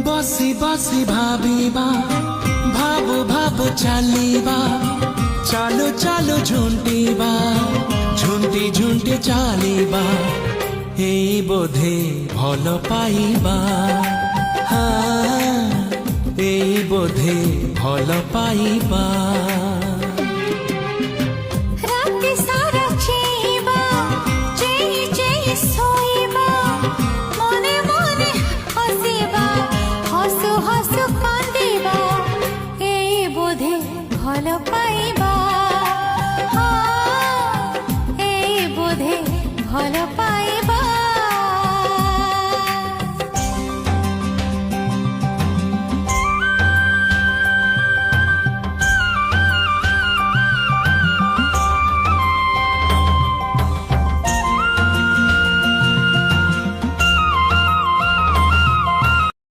बसी बसी भाबिबा भाबु भाबु चालिबा चालु चालु झुंटिबा झुंटी झुंटी चालिबा এই বোধে ভাল পাইবা এই বোধে ভাল পাইবা।